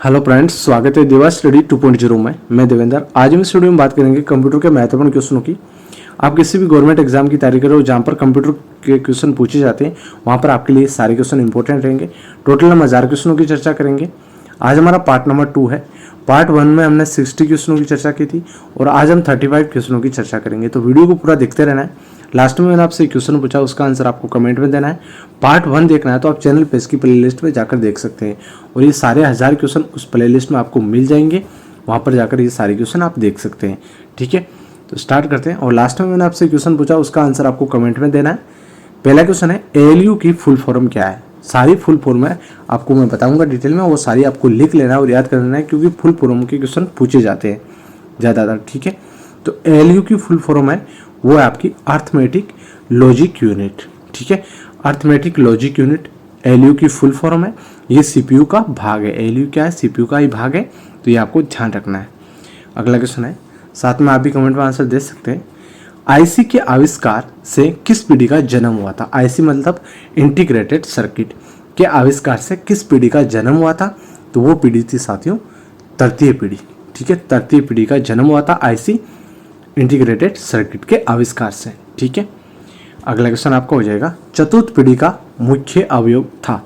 Hello friends, स्वागत है देवा स्टडी 2.0 में। मैं देवेंद्र। आज हम इस वीडियो में बात करेंगे कंप्यूटर के महत्वपूर्ण क्वेश्चनों की। आप किसी भी गवर्नमेंट एग्जाम की तैयारी कर रहे हो जहाँ पर कंप्यूटर के क्वेश्चन पूछे जाते हैं, वहाँ पर आपके लिए सारे क्वेश्चन इंपॉर्टेंट रहेंगे। टोटल हम 1000 क्वेश्चनों की चर्चा करेंगे। आज हमारा पार्ट नंबर 2 है। पार्ट 1 में हमने 60 क्वेश्चनों की चर्चा की थी और आज हम 35 क्वेश्चनों की चर्चा करेंगे। तो वीडियो को पूरा देखते रहना है। लास्ट में मैंने आपसे क्वेश्चन पूछा, उसका आंसर आपको कमेंट में देना है। पार्ट 1 देखना है तो आप चैनल पे इसकी प्लेलिस्ट में जाकर देख सकते हैं और ये सारे 1000 क्वेश्चन उस प्लेलिस्ट में आपको मिल जाएंगे। वहाँ पर जाकर ये सारे क्वेश्चन आप देख सकते हैं। ठीक है, तो स्टार्ट करते हैं। और लास्ट में मैंने आपसे क्वेश्चन पूछा, उसका आंसर आपको कमेंट में देना है। पहला क्वेश्चन है, ALU की फुल फॉर्म क्या है? सारी फुल फॉर्म है आपको मैं बताऊंगा डिटेल में, वो सारी आपको लिख लेना है और याद कर लेना है, क्योंकि फुल फॉर्म के क्वेश्चन पूछे जाते हैं ज़्यादातर। ठीक है, तो ALU की फुल फॉर्म है वो है आपकी अर्थमेटिक लॉजिक यूनिट। ठीक है, अर्थमेटिक लॉजिक यूनिट ALU की फुल फॉर्म है। ये CPU का भाग है। ALU क्या है? CPU का ही भाग है, तो ये आपको ध्यान रखना है। अगला क्वेश्चन है, साथ में आप भी कमेंट में आंसर दे सकते हैं। IC के आविष्कार से किस पीढ़ी का जन्म हुआ था? IC मतलब इंटीग्रेटेड सर्किट के आविष्कार से किस पीढ़ी का जन्म हुआ था? तो वो पीढ़ी थी साथियों तृतीय पीढ़ी। ठीक है, तृतीय पीढ़ी का जन्म हुआ था IC इंटीग्रेटेड सर्किट के आविष्कार से। ठीक है, अगला क्वेश्चन आपका हो जाएगा, चतुर्थ पीढ़ी का मुख्य अवयव था।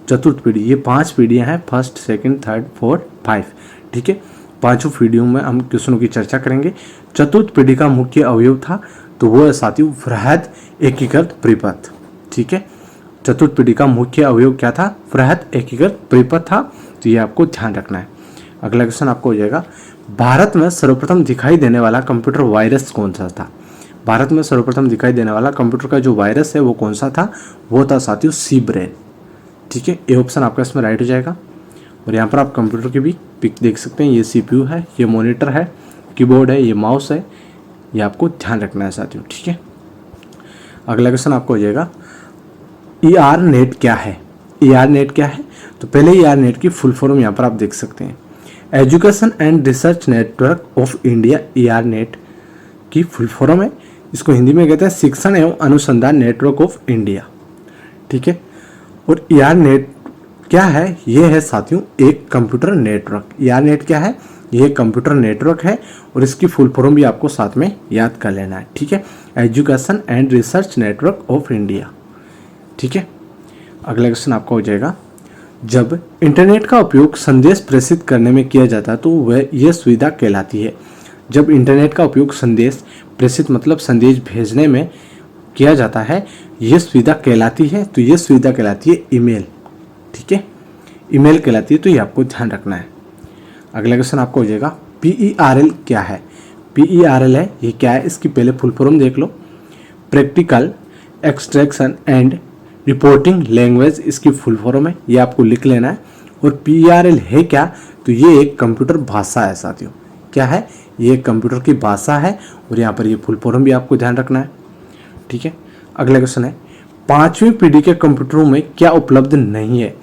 चतुर्थ पीढ़ी, ये 5 पीढ़ियां हैं, फर्स्ट, सेकंड, थर्ड, फोर्थ, 5। ठीक है, पांचों पीढ़ियों में हम क्वेश्चनों की चर्चा करेंगे। चतुर्थ पीढ़ी का मुख्य अवयव था तो वो है साथियों वृहद एकीकृत परिपथ। ठीक है, चतुर्थ पीढ़ी का मुख्य अवयव क्या था? वृहद एकीकृत परिपथ था, तो ये आपको ध्यान रखना है। अगला क्वेश्चन आपको हो जाएगा, भारत में सर्वप्रथम दिखाई देने वाला कंप्यूटर वायरस कौन सा था? भारत में सर्वप्रथम दिखाई देने वाला कंप्यूटर का जो वायरस है वो कौन सा था? वो था साथियों सी ब्रेन। ठीक है, ये ऑप्शन आपका इसमें राइट हो जाएगा। और यहाँ पर आप कंप्यूटर की भी पिक देख सकते हैं। ये CPU है, ये मॉनिटर है, कीबोर्ड है, ये माउस है, ये आपको ध्यान रखना है साथियों। ठीक है, अगला क्वेश्चन आपको हो जाएगा, ERNET क्या है? ERNET क्या है? तो पहले ERNET की फुल फॉर्म यहाँ पर आप देख सकते हैं, education and research network of India. ERNET की फुल फॉर्म है, इसको हिंदी में कहते हैं शिक्षण एवं अनुसंधान नेटवर्क ऑफ इंडिया। ठीक है, और ERNET क्या है? ये है साथियों एक कंप्यूटर नेटवर्क। ERNET क्या है? ये कंप्यूटर नेटवर्क है और इसकी फुल फॉर्म भी आपको साथ में याद कर लेना है। ठीक है, education and research network of India. ठीक है, अगला क्वेश्चन आपका हो जाएगा, जब इंटरनेट का उपयोग संदेश प्रेषित करने में किया जाता है तो वह यह सुविधा कहलाती है। जब इंटरनेट का उपयोग संदेश प्रेषित मतलब संदेश भेजने में किया जाता है, यह सुविधा कहलाती है, तो यह सुविधा कहलाती है ईमेल। ठीक है, ईमेल कहलाती है, तो ये आपको ध्यान रखना है। अगला क्वेश्चन आपको हो जाएगा, PERL क्या है? PERL है, ये क्या है? इसकी पहले फुल फॉर्म देख लो, practical extraction and reporting language इसकी फुल फॉर्म है, ये आपको लिख लेना है। और PERL है क्या? तो ये एक कंप्यूटर भाषा है साथियों। क्या है? ये कंप्यूटर की भाषा है और यहाँ पर ये फुल फॉर्म भी आपको ध्यान रखना है। ठीक है, अगला क्वेश्चन है, 5वीं पीढ़ी के कंप्यूटरों में क्या उपलब्ध नहीं है?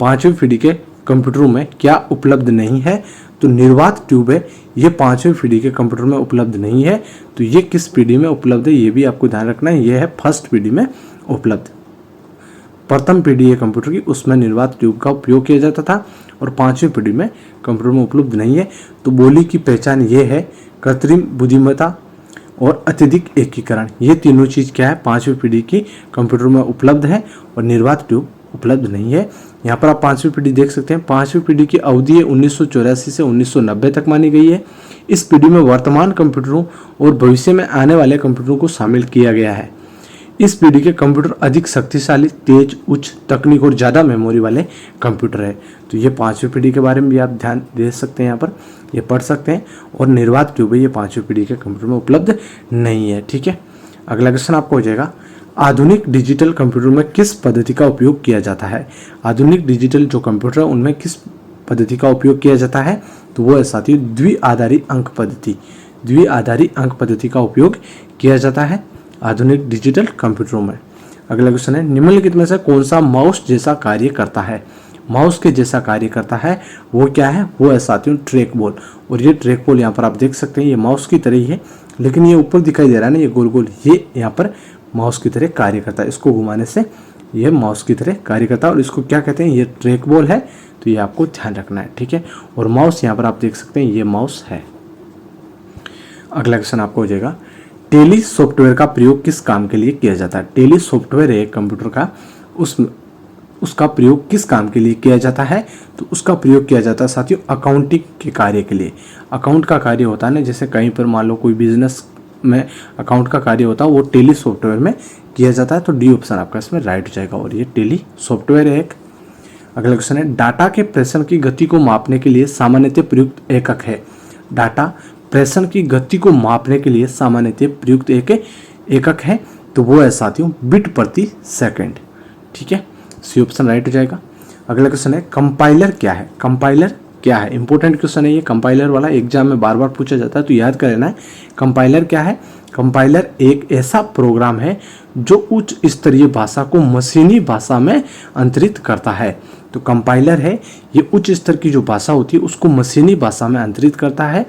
5वीं पीढ़ी के कंप्यूटरों में क्या उपलब्ध नहीं है? तो निर्वात ट्यूब है, ये 5वीं पीढ़ी के कंप्यूटर में उपलब्ध नहीं है। तो ये किस पीढ़ी में उपलब्ध है ये भी आपको ध्यान रखना है। ये है फर्स्ट पीढ़ी में उपलब्ध। प्रथम पीढ़ी है कंप्यूटर की, उसमें निर्वात ट्यूब का उपयोग किया जाता था और 5वीं पीढ़ी में कंप्यूटर में उपलब्ध नहीं है। तो बोली की पहचान ये है, कृत्रिम बुद्धिमत्ता और अत्यधिक एकीकरण, ये तीनों चीज़ क्या है? 5वीं पीढ़ी की कंप्यूटर में उपलब्ध है और निर्वात ट्यूब उपलब्ध नहीं है। यहाँ पर आप 5वीं पीढ़ी देख सकते हैं। 5वीं पीढ़ी की अवधि है 1984 से 1990 तक मानी गई है। इस पीढ़ी में वर्तमान कंप्यूटरों और भविष्य में आने वाले कंप्यूटरों को शामिल किया गया है। इस पीढ़ी के कंप्यूटर अधिक शक्तिशाली, तेज, उच्च तकनीक और ज़्यादा मेमोरी वाले कंप्यूटर है। तो ये 5वीं पीढ़ी के बारे में भी आप ध्यान दे सकते हैं, यहाँ पर ये पढ़ सकते हैं। और निर्वात ट्यूब ये 5वीं पीढ़ी के कंप्यूटर में उपलब्ध नहीं है। ठीक है, अगला क्वेश्चन आपको हो जाएगा, आधुनिक डिजिटल कंप्यूटर में किस पद्धति का उपयोग किया जाता है? आधुनिक डिजिटल जो कंप्यूटर है उनमें किस पद्धति का उपयोग किया जाता है? तो वो है साथियों द्विआधारी अंक पद्धति। द्विआधारी अंक पद्धति का उपयोग किया जाता है आधुनिक डिजिटल कंप्यूटरों में। अगला क्वेश्चन है, निम्नलिखित में से कौन सा माउस जैसा कार्य करता है? माउस के जैसा कार्य करता है वो क्या है? वो है साथियों ट्रैक बॉल। और ये ट्रैक बॉल यहाँ पर आप देख सकते हैं, ये माउस की तरह ही है, लेकिन ये ऊपर दिखाई दे रहा है ना, ये गोल गोल, ये यहाँ पर माउस की तरह कार्य करता है। इसको घुमाने से ये माउस की तरह कार्य करता है और इसको क्या कहते हैं, ये ट्रैक बॉल है, तो ये आपको ध्यान रखना है, ठीक है। और माउस यहाँ पर आप देख सकते हैं ये माउस है। अगला क्वेश्चन आपको हो जाएगा, टेली सॉफ्टवेयर का प्रयोग किस काम के लिए किया जाता है। टेली सॉफ्टवेयर है कंप्यूटर का, उसका प्रयोग किस काम के लिए किया जाता है, तो उसका प्रयोग किया जाता है साथियों अकाउंटिंग के कार्य के लिए। अकाउंट का कार्य होता है ना, जैसे कहीं पर मान लो कोई बिजनेस में अकाउंट का कार्य होता है, वो टेली सॉफ्टवेयर में किया जाता है, तो डी ऑप्शन आपका इसमें राइट हो जाएगा और ये टेली सॉफ्टवेयर है एक। अगला क्वेश्चन है, डाटा के प्रेषण की गति को मापने के लिए सामान्यतः प्रयुक्त एकक है। डाटा प्रेषण की गति को मापने के लिए सामान्यतः प्रयुक्त एकक है, तो वो है साथियों बिट प्रति सेकंड, ठीक है। सी ऑप्शन राइट हो जाएगा। अगला क्वेश्चन है, कंपाइलर क्या है। कंपाइलर क्या है, इंपॉर्टेंट क्वेश्चन है ये, कंपाइलर वाला एग्जाम में बार बार पूछा जाता है, तो याद कर लेना है। कंपाइलर क्या है, कंपाइलर एक ऐसा प्रोग्राम है जो उच्च स्तरीय भाषा को मशीनी भाषा में अंतरित करता है। तो कंपाइलर है ये उच्च स्तर की जो भाषा होती है उसको मशीनी भाषा में अंतरित करता है,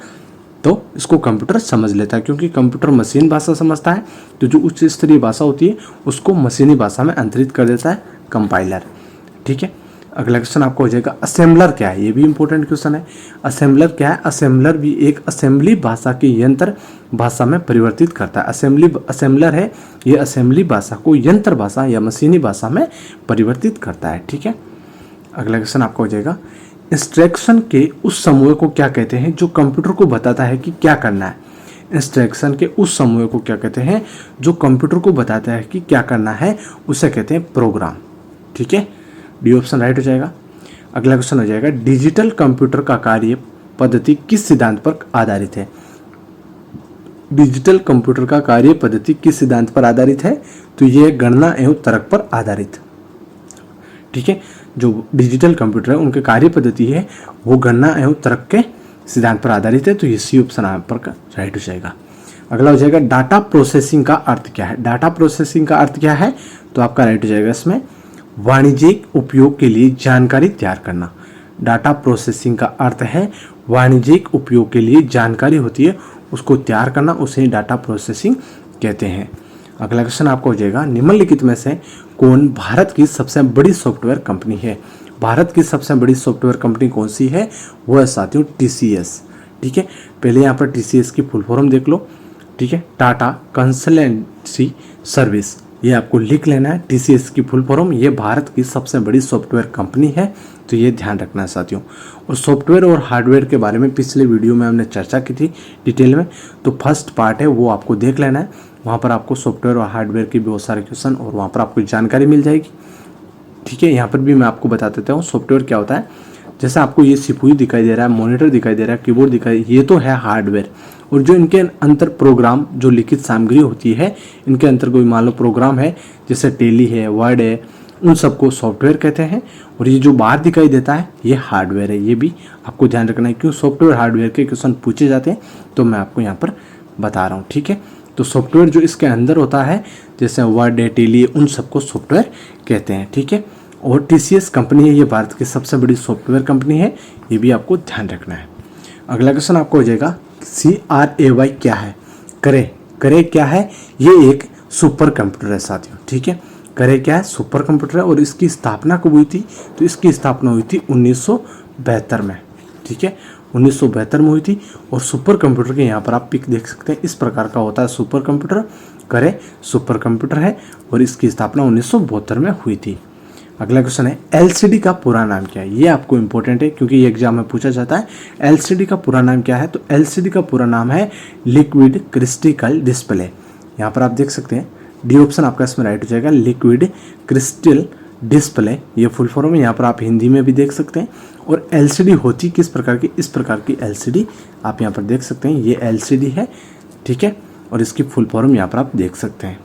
तो इसको कंप्यूटर समझ लेता है, क्योंकि कंप्यूटर मशीन भाषा समझता है, तो जो उच्च स्तरीय भाषा होती है उसको मशीनी भाषा में अंतरित कर देता है कंपाइलर, ठीक है। अगला क्वेश्चन आपको हो जाएगा, असेंबलर क्या है। ये भी इंपॉर्टेंट क्वेश्चन है। असेंबलर क्या है, असेंबलर भी एक असेंबली भाषा की यंत्र भाषा में परिवर्तित करता है। असेंबलर है ये असेंबली भाषा को यंत्र भाषा या मशीनी भाषा में परिवर्तित करता है, ठीक है। अगला क्वेश्चन आपको हो जाएगा, इंस्ट्रक्शन के उस समूह को क्या कहते हैं जो कंप्यूटर को बताता है कि क्या करना है। इंस्ट्रक्शन के उस समूह को क्या कहते हैं जो कंप्यूटर को बताता है कि क्या करना है, उसे कहते हैं प्रोग्राम, ठीक है। डी ऑप्शन राइट हो जाएगा। अगला क्वेश्चन हो जाएगा, डिजिटल कंप्यूटर का कार्य पद्धति किस सिद्धांत पर आधारित है। डिजिटल कंप्यूटर का कार्य पद्धति किस सिद्धांत पर आधारित है, तो ये गणना एवं तर्क पर आधारित, ठीक है। जो डिजिटल कंप्यूटर है उनके कार्य पद्धति है वो गणना एवं तर्क के सिद्धांत पर आधारित है, तो ये सी ऑप्शन आप पर राइट हो जाएगा। अगला हो जाएगा, डाटा प्रोसेसिंग का अर्थ क्या है। डाटा प्रोसेसिंग का अर्थ क्या है, तो आपका राइट हो जाएगा इसमें वाणिज्यिक उपयोग के लिए जानकारी तैयार करना। डाटा प्रोसेसिंग का अर्थ है वाणिज्यिक उपयोग के लिए जानकारी होती है उसको तैयार करना, उसे डाटा प्रोसेसिंग कहते हैं। अगला क्वेश्चन आपको हो जाएगा, निम्नलिखित में से कौन भारत की सबसे बड़ी सॉफ्टवेयर कंपनी है। भारत की सबसे बड़ी सॉफ्टवेयर कंपनी कौन सी है, वो है साथियों टीसीएस, ठीक है। पहले यहाँ पर टीसीएस की फुल फॉर्म देख लो, ठीक है, टाटा कंसल्टेंसी सर्विस, ये आपको लिख लेना है। टीसीएस की फुल फॉर्म, ये भारत की सबसे बड़ी सॉफ्टवेयर कंपनी है, तो ये ध्यान रखना है साथियों। और सॉफ्टवेयर और हार्डवेयर के बारे में पिछले वीडियो में हमने चर्चा की थी डिटेल में, तो फर्स्ट पार्ट है वो आपको देख लेना है, वहाँ पर आपको सॉफ्टवेयर और हार्डवेयर की बहुत सारे क्वेश्चन और वहाँ पर आपको जानकारी मिल जाएगी, ठीक है। यहाँ पर भी मैं आपको बता देता हूँ सॉफ्टवेयर क्या होता है। जैसे आपको ये सीपीयू दिखाई दे रहा है, मॉनिटर दिखाई दे रहा है, कीबोर्ड दिखाई, ये तो है हार्डवेयर, और जो इनके अंतर प्रोग्राम जो लिखित सामग्री होती है इनके अंतर कोई मान लो प्रोग्राम है जैसे टेली है, वर्ड है, उन सबको सॉफ्टवेयर कहते हैं। और ये जो बाहर दिखाई देता है ये हार्डवेयर है, ये भी आपको ध्यान रखना है। क्यों सॉफ्टवेयर हार्डवेयर के क्वेश्चन पूछे जाते हैं तो मैं आपको यहाँ पर बता रहा हूँ, ठीक है। तो सॉफ्टवेयर जो इसके अंदर होता है जैसे वर्ड है, टेली, उन सबको सॉफ्टवेयर कहते हैं, ठीक है। और टीसीएस कंपनी है ये भारत की सबसे बड़ी सॉफ्टवेयर कंपनी है, ये भी आपको ध्यान रखना है। अगला क्वेश्चन आपको हो जाएगा, CRAY क्या है। करे क्या है, ये एक सुपर कंप्यूटर है साथियों, ठीक है। करे क्या है, सुपर कंप्यूटर है, और इसकी स्थापना कब हुई थी, तो इसकी स्थापना हुई थी 1972 में, ठीक है, 1972 में हुई थी। और सुपर कंप्यूटर के यहाँ पर आप पिक देख सकते हैं, इस प्रकार का होता है सुपर कंप्यूटर। करे सुपर कंप्यूटर है और इसकी स्थापना 1972 में हुई थी। अगला क्वेश्चन है, एलसीडी का पूरा नाम क्या है। ये आपको इंपॉर्टेंट है क्योंकि ये एग्जाम में पूछा जाता है। एलसीडी का पूरा नाम क्या है, तो एलसीडी का पूरा नाम है लिक्विड क्रिस्टल डिस्प्ले। यहाँ पर आप देख सकते हैं, डी ऑप्शन आपका इसमें राइट हो जाएगा, लिक्विड क्रिस्टल डिस्प्ले, ये फुल फॉर्म है। यहाँ पर आप हिंदी में भी देख सकते हैं। और एलसीडी होती किस प्रकार की, इस प्रकार की एलसीडी आप यहाँ पर देख सकते हैं, ये एलसीडी है, ठीक है। और इसकी फुल फॉर्म यहाँ पर आप देख सकते हैं,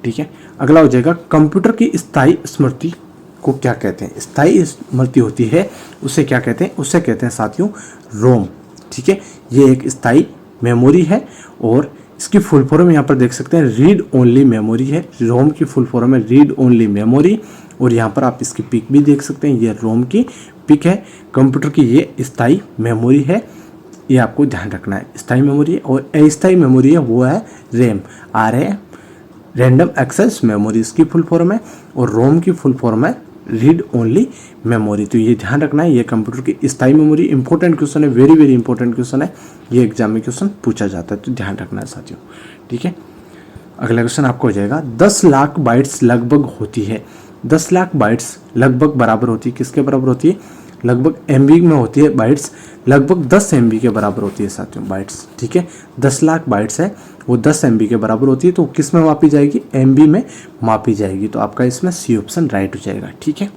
ठीक है। अगला हो जाएगा, कंप्यूटर की स्थायी स्मृति को क्या कहते हैं। स्थायी स्मृति होती है उसे क्या कहते हैं, उसे कहते हैं साथियों रोम, ठीक है। ये एक स्थायी मेमोरी है और इसकी फुल फॉर्म यहाँ पर देख सकते हैं रीड ओनली मेमोरी है। रोम की फुल फॉर्म है रीड ओनली मेमोरी। और यहाँ पर आप इसकी पिक भी देख सकते हैं, ये रोम की पिक है। कंप्यूटर की ये स्थायी मेमोरी है, ये आपको ध्यान रखना है, स्थायी मेमोरी है। और अस्थायी मेमोरी है वो है रैम, रैंडम एक्सेस मेमोरी इसकी फुल फॉर्म है, और रोम की फुल फॉर्म है रीड ओनली मेमोरी। तो ये ध्यान रखना है, ये कंप्यूटर की स्थायी मेमोरी इंपॉर्टेंट क्वेश्चन है, वेरी वेरी इंपॉर्टेंट क्वेश्चन है, ये एग्जाम में क्वेश्चन पूछा जाता है, तो ध्यान रखना है साथियों। ठीक है, अगला क्वेश्चन आपको हो जाएगा 10 लाख बाइट्स लगभग होती है। 10 लाख बाइट्स लगभग बराबर होती है, किसके बराबर होती है? लगभग एमबी में होती है बाइट्स, लगभग 10 एमबी के बराबर होती है साथियों बाइट्स। ठीक है, 10 लाख बाइट्स है वो 10 एमबी के बराबर होती है, तो किस में मापी जाएगी? एमबी में मापी जाएगी, तो आपका इसमें सी ऑप्शन राइट हो जाएगा। ठीक है,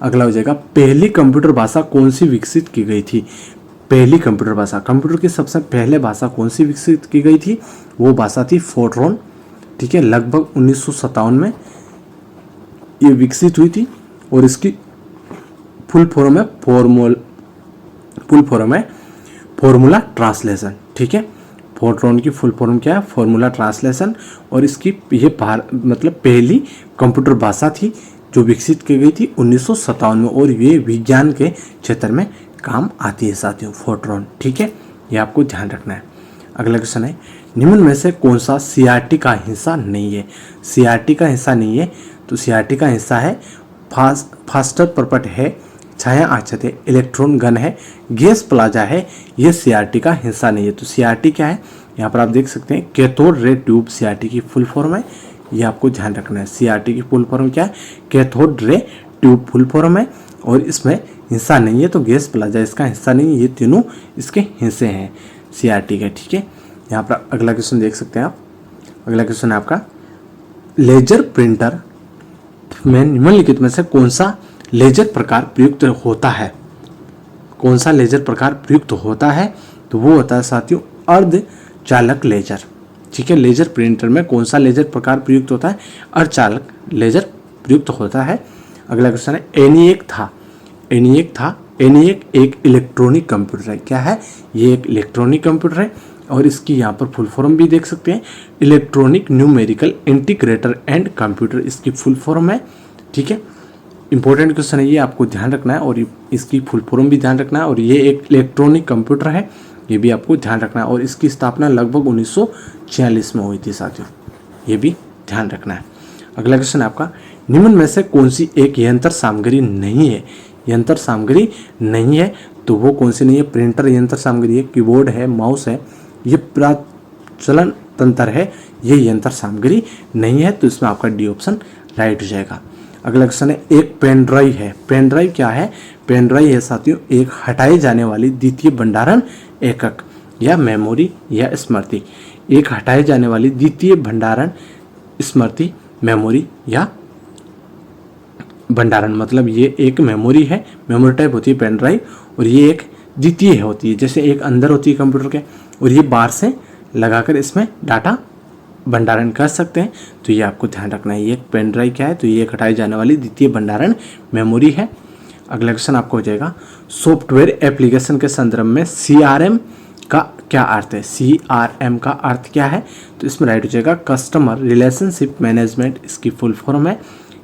अगला हो जाएगा पहली कंप्यूटर भाषा कौन सी विकसित की गई थी? पहली कंप्यूटर भाषा, कंप्यूटर की सबसे पहले भाषा कौन सी विकसित की गई थी? वो भाषा थी फोर्ट्रॉन। ठीक है, लगभग 1957 में ये विकसित हुई थी, और इसकी फुल फॉर्म है फॉर्मूला ट्रांसलेशन। ठीक है, फोर्ट्रॉन की फुल फॉर्म क्या है? फॉर्मूला ट्रांसलेशन, और इसकी ये मतलब पहली कंप्यूटर भाषा थी जो विकसित की गई थी 1957 में, और ये विज्ञान के क्षेत्र में काम आती है साथियों फोर्ट्रॉन। ठीक है, ये आपको ध्यान रखना है। अगला क्वेश्चन है निम्न में से कौन सा सीआरटी का हिस्सा नहीं है? सीआरटी का हिस्सा नहीं है, तो सीआरटी का हिस्सा है फास्टर परपट है, छाया आच्छादित है, इलेक्ट्रॉन गन है, गैस प्लाजा है, ये सीआरटी का हिस्सा नहीं है। तो सीआरटी क्या है? यहाँ पर आप देख सकते हैं कैथोड रे ट्यूब सीआरटी की फुल फॉर्म है, ये आपको ध्यान रखना है। सीआरटी की फुल फॉर्म क्या है? Cathode ray tube full form है, और इसमें हिस्सा नहीं है, तो गैस प्लाजा इसका हिस्सा नहीं है, ये तीनों इसके हिस्से हैं सीआरटी के। ठीक है, यहाँ पर अगला क्वेश्चन देख सकते हैं आप। अगला क्वेश्चन है आपका लेजर प्रिंटर में निम्नलिखित में से कौन सा लेजर प्रकार प्रयुक्त होता है? कौन सा लेजर प्रकार प्रयुक्त होता है? तो वो होता है साथियों अर्धचालक लेजर। ठीक है, लेजर प्रिंटर में कौन सा लेजर प्रकार प्रयुक्त होता है? अर्धचालक लेजर प्रयुक्त होता है। अगला क्वेश्चन है एनिएक एक इलेक्ट्रॉनिक कंप्यूटर है। क्या है? ये एक इलेक्ट्रॉनिक कंप्यूटर है, और इसकी यहाँ पर फुल फॉर्म भी देख सकते हैं, electronic numerical integrator and computer इसकी फुल फॉर्म है। ठीक है, इंपॉर्टेंट क्वेश्चन है, ये आपको ध्यान रखना है, और इसकी फुल फॉर्म भी ध्यान रखना है, और ये एक इलेक्ट्रॉनिक कंप्यूटर है, ये भी आपको ध्यान रखना है, और इसकी स्थापना लगभग 1946 में हुई थी साथियों, ये भी ध्यान रखना है। अगला क्वेश्चन है आपका निम्न में से कौन सी एक यंत्र सामग्री नहीं है? यंत्र सामग्री नहीं है, तो वो कौन सी नहीं है? प्रिंटर यंत्र सामग्री है, कीबोर्ड है, माउस है, ये प्रचलन तंत्र है, ये यंत्र सामग्री नहीं है, तो इसमें आपका डी ऑप्शन राइट हो जाएगा। अगला क्वेश्चन है एक पेन ड्राइव है। पेन ड्राइव क्या है? पेन ड्राइव है साथियों एक हटाए जाने वाली द्वितीय भंडारण एकक या मेमोरी या स्मृति। एक हटाए जाने वाली द्वितीय भंडारण स्मृति मेमोरी या भंडारण, मतलब ये एक मेमोरी है, मेमोरी टाइप होती है पेन ड्राइव, और ये एक द्वितीय होती है, जैसे एक अंदर होती है कंप्यूटर के, और ये बाहर से लगाकर इसमें डाटा भंडारण कर सकते हैं। तो ये आपको ध्यान रखना है, ये एक पेन ड्राइव क्या है? तो ये एक हटाई जाने वाली द्वितीय भंडारण मेमोरी है। अगला क्वेश्चन आपको हो जाएगा सॉफ्टवेयर एप्लीकेशन के संदर्भ में सीआरएम का क्या अर्थ है? सीआरएम का अर्थ क्या है? तो इसमें राइट हो जाएगा कस्टमर रिलेशनशिप मैनेजमेंट, इसकी फुल फॉर्म है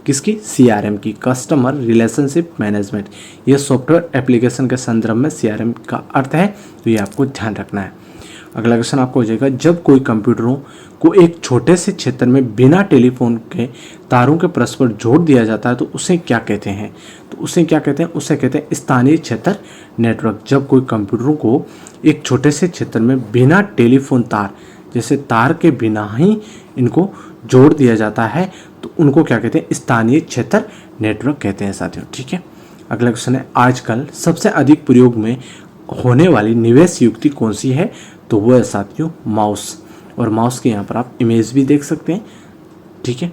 किसकी? सीआरएम की, कस्टमर रिलेशनशिप मैनेजमेंट। ये सॉफ्टवेयर एप्लीकेशन के संदर्भ में सीआरएम का अर्थ है, तो ये आपको ध्यान रखना है। अगला क्वेश्चन आपको हो जाएगा जब कोई कंप्यूटरों को एक छोटे से क्षेत्र में बिना टेलीफोन के तारों के परस्पर जोड़ दिया जाता है तो उसे क्या कहते हैं? तो उसे क्या कहते हैं? उसे कहते हैं स्थानीय क्षेत्र नेटवर्क। जब कोई कंप्यूटरों को एक छोटे से क्षेत्र में बिना टेलीफोन तार, जैसे तार के बिना ही इनको जोड़ दिया जाता है तो उनको क्या कहते हैं? स्थानीय क्षेत्र नेटवर्क कहते हैं साथियों। ठीक है, अगला क्वेश्चन है आजकल सबसे अधिक प्रयोग में होने वाली निवेश युक्ति कौन सी है? तो वो है साथियों माउस, और माउस के यहाँ पर आप इमेज भी देख सकते हैं। ठीक है,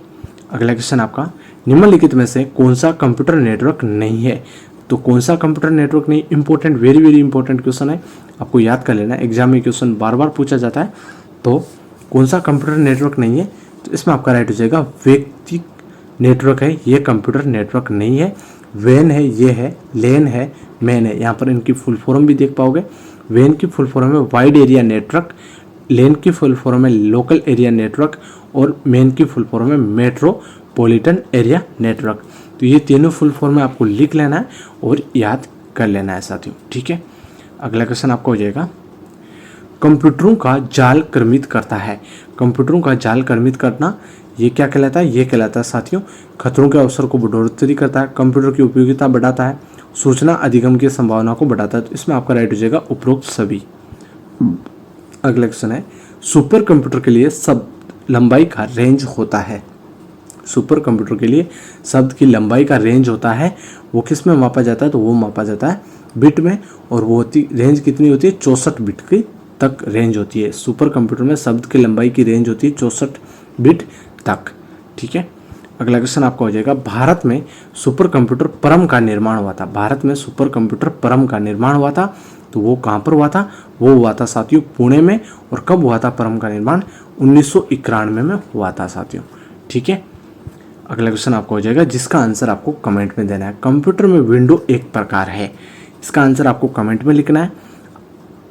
अगला क्वेश्चन आपका निम्नलिखित में से कौन सा कंप्यूटर नेटवर्क नहीं है? तो कौन सा कंप्यूटर नेटवर्क नहीं? Important, very very important question है, आपको याद कर लेना है, एग्जाम में क्वेश्चन बार बार पूछा जाता है। तो कौन सा कंप्यूटर नेटवर्क नहीं है? तो इसमें आपका राइट हो जाएगा व्यक्ति नेटवर्क है, ये कंप्यूटर नेटवर्क नहीं है। वैन है, ये है, लेन है, मैन है, यहाँ पर इनकी फुल फॉर्म भी देख पाओगे। वैन की फुल फॉर्म है वाइड एरिया नेटवर्क, लेन की फुल फॉर्म है लोकल एरिया नेटवर्क, और मैन की फुल फॉर्म है मेट्रोपॉलिटन एरिया नेटवर्क। तो ये तीनों फुल फॉर्म में आपको लिख लेना है और याद कर लेना है साथियों। ठीक है, अगला क्वेश्चन आपको हो जाएगा कंप्यूटरों का जाल क्रमित करता है। कंप्यूटरों का जाल क्रमित करना ये क्या कहलाता है? ये कहलाता है साथियों खतरों के अवसर को बढ़ोतरी करता है, कंप्यूटर की उपयोगिता बढ़ाता है, सूचना अधिगम की संभावना को बढ़ाता है। तो इसमें आपका राइट हो जाएगा उपरोक्त सभी। अगला क्वेश्चन है सुपर कंप्यूटर के लिए शब्द लंबाई का रेंज होता है। सुपर कंप्यूटर के लिए शब्द की लंबाई का रेंज होता है, वो किस में मापा जाता है? तो वो मापा जाता है बिट में, और वो रेंज कितनी होती है? 64 बिट की तक रेंज होती है। सुपर कंप्यूटर में शब्द की लंबाई की रेंज होती है 64 बिट तक। ठीक है, अगला क्वेश्चन आपका हो जाएगा भारत में सुपर कंप्यूटर परम का निर्माण हुआ था। भारत में सुपर कंप्यूटर परम का निर्माण हुआ था, तो वो कहाँ पर हुआ था? वो हुआ था साथियों पुणे में। और कब हुआ था परम का निर्माण? 1991 में हुआ था साथियों। ठीक है, अगला क्वेश्चन आपको हो जाएगा जिसका आंसर आपको कमेंट में देना है। कंप्यूटर में विंडो एक प्रकार है, इसका आंसर आपको कमेंट में लिखना है।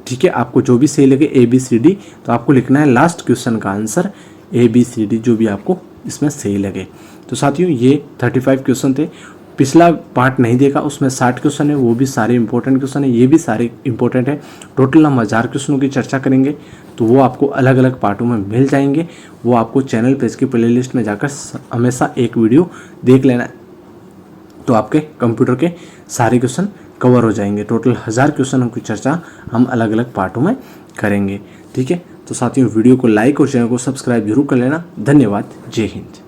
ठीक है, आपको जो भी सही लगे ABCD, तो आपको लिखना है लास्ट क्वेश्चन का आंसर ABCD, जो भी आपको इसमें सही लगे। तो साथियों ये 35 क्वेश्चन थे। पिछला पार्ट नहीं देखा, उसमें 60 क्वेश्चन है, वो भी सारे इंपॉर्टेंट क्वेश्चन है, ये भी सारे इंपॉर्टेंट है। टोटल हम 1000 क्वेश्चनों की चर्चा करेंगे, तो वो आपको अलग अलग पार्टों में मिल जाएंगे। वो आपको चैनल पेज की प्लेलिस्ट में जाकर हमेशा एक वीडियो देख लेना है, तो आपके कंप्यूटर के सारे क्वेश्चन कवर हो जाएंगे। टोटल 1000 क्वेश्चनों की चर्चा हम अलग अलग पार्टों में करेंगे। ठीक है, तो साथियों वीडियो को लाइक और चैनल को सब्सक्राइब जरूर कर लेना। धन्यवाद, जय हिंद।